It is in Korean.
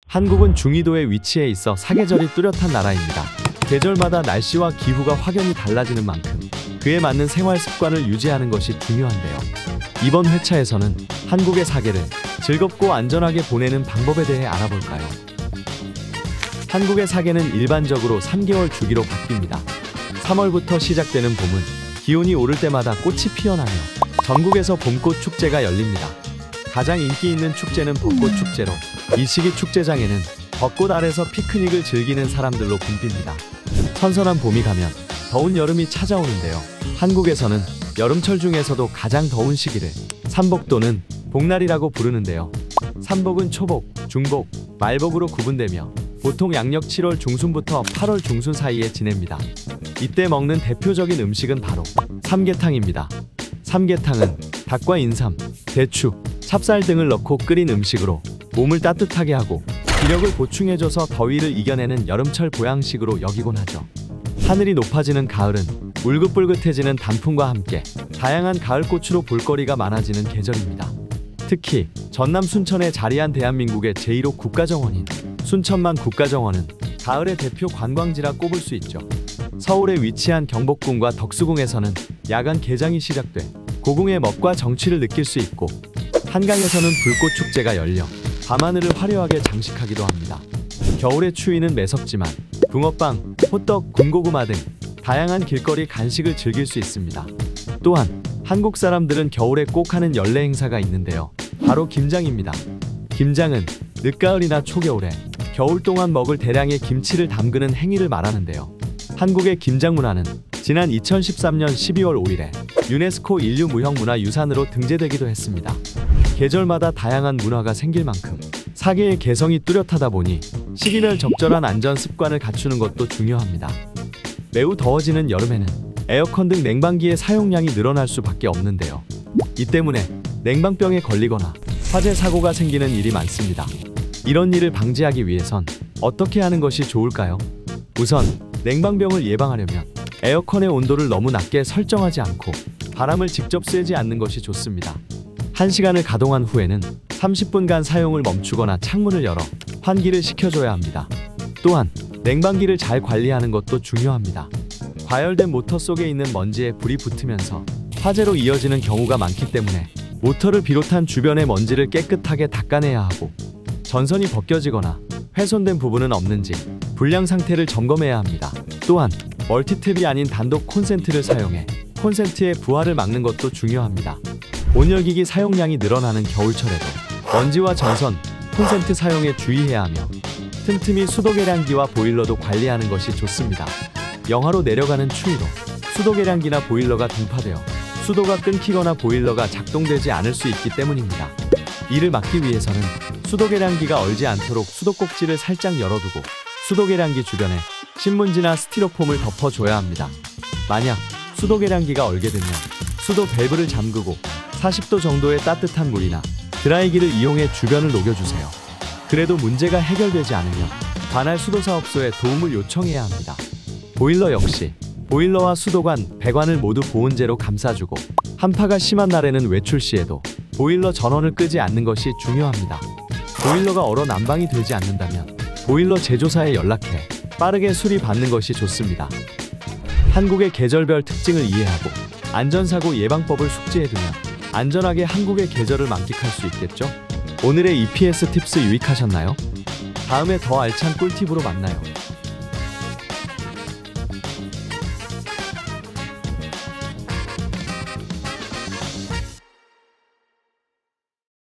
한국은 중위도에 위치해 있어 사계절이 뚜렷한 나라입니다. 계절마다 날씨와 기후가 확연히 달라지는 만큼 그에 맞는 생활 습관을 유지하는 것이 중요한데요. 이번 회차에서는 한국의 사계를 즐겁고 안전하게 보내는 방법에 대해 알아볼까요? 한국의 사계는 일반적으로 3개월 주기로 바뀝니다. 3월부터 시작되는 봄은 기온이 오를 때마다 꽃이 피어나며 전국에서 봄꽃 축제가 열립니다. 가장 인기 있는 축제는 벚꽃 축제로 이 시기 축제장에는 벚꽃 아래서 피크닉을 즐기는 사람들로 붐빕니다. 선선한 봄이 가면 더운 여름이 찾아오는데요. 한국에서는 여름철 중에서도 가장 더운 시기를 삼복 또는 복날이라고 부르는데요. 삼복은 초복, 중복, 말복으로 구분되며 보통 양력 7월 중순부터 8월 중순 사이에 지냅니다. 이때 먹는 대표적인 음식은 바로 삼계탕입니다. 삼계탕은 닭과 인삼, 대추, 찹쌀 등을 넣고 끓인 음식으로 몸을 따뜻하게 하고 기력을 보충해줘서 더위를 이겨내는 여름철 보양식으로 여기곤 하죠. 하늘이 높아지는 가을은 울긋불긋해지는 단풍과 함께 다양한 가을꽃으로 볼거리가 많아지는 계절입니다. 특히 전남 순천에 자리한 대한민국의 제1호 국가정원인 순천만 국가정원은 가을의 대표 관광지라 꼽을 수 있죠. 서울에 위치한 경복궁과 덕수궁에서는 야간 개장이 시작돼 고궁의 멋과 정취를 느낄 수 있고 한강에서는 불꽃 축제가 열려 밤하늘을 화려하게 장식하기도 합니다. 겨울의 추위는 매섭지만 붕어빵, 호떡, 군고구마 등 다양한 길거리 간식을 즐길 수 있습니다. 또한 한국 사람들은 겨울에 꼭 하는 연례 행사가 있는데요. 바로 김장입니다. 김장은 늦가을이나 초겨울에 겨울 동안 먹을 대량의 김치를 담그는 행위를 말하는데요. 한국의 김장 문화는 지난 2013년 12월 5일에 유네스코 인류무형문화유산으로 등재되기도 했습니다. 계절마다 다양한 문화가 생길 만큼 사계의 개성이 뚜렷하다 보니 시기별 적절한 안전 습관을 갖추는 것도 중요합니다. 매우 더워지는 여름에는 에어컨 등 냉방기의 사용량이 늘어날 수밖에 없는데요. 이 때문에 냉방병에 걸리거나 화재 사고가 생기는 일이 많습니다. 이런 일을 방지하기 위해선 어떻게 하는 것이 좋을까요? 우선 냉방병을 예방하려면 에어컨의 온도를 너무 낮게 설정하지 않고 바람을 직접 쐬지 않는 것이 좋습니다. 1시간을 가동한 후에는 30분간 사용을 멈추거나 창문을 열어 환기를 시켜줘야 합니다. 또한 냉방기를 잘 관리하는 것도 중요합니다. 과열된 모터 속에 있는 먼지에 불이 붙으면서 화재로 이어지는 경우가 많기 때문에 모터를 비롯한 주변의 먼지를 깨끗하게 닦아내야 하고 전선이 벗겨지거나 훼손된 부분은 없는지 불량 상태를 점검해야 합니다. 또한 멀티탭이 아닌 단독 콘센트를 사용해 콘센트의 부하를 막는 것도 중요합니다. 온열기기 사용량이 늘어나는 겨울철에도 먼지와 전선, 콘센트 사용에 주의해야 하며 틈틈이 수도계량기와 보일러도 관리하는 것이 좋습니다. 영하로 내려가는 추위로 수도계량기나 보일러가 동파되어 수도가 끊기거나 보일러가 작동되지 않을 수 있기 때문입니다. 이를 막기 위해서는 수도계량기가 얼지 않도록 수도꼭지를 살짝 열어두고 수도계량기 주변에 신문지나 스티로폼을 덮어줘야 합니다. 만약 수도계량기가 얼게 되면 수도 밸브를 잠그고 40도 정도의 따뜻한 물이나 드라이기를 이용해 주변을 녹여주세요. 그래도 문제가 해결되지 않으면 관할 수도사업소에 도움을 요청해야 합니다. 보일러 역시 보일러와 수도관, 배관을 모두 보온재로 감싸주고 한파가 심한 날에는 외출 시에도 보일러 전원을 끄지 않는 것이 중요합니다. 보일러가 얼어 난방이 되지 않는다면 보일러 제조사에 연락해 빠르게 수리받는 것이 좋습니다. 한국의 계절별 특징을 이해하고 안전사고 예방법을 숙지해두면 안전하게 한국의 계절을 만끽할 수 있겠죠? 오늘의 EPS 팁스 유익하셨나요? 다음에 더 알찬 꿀팁으로 만나요.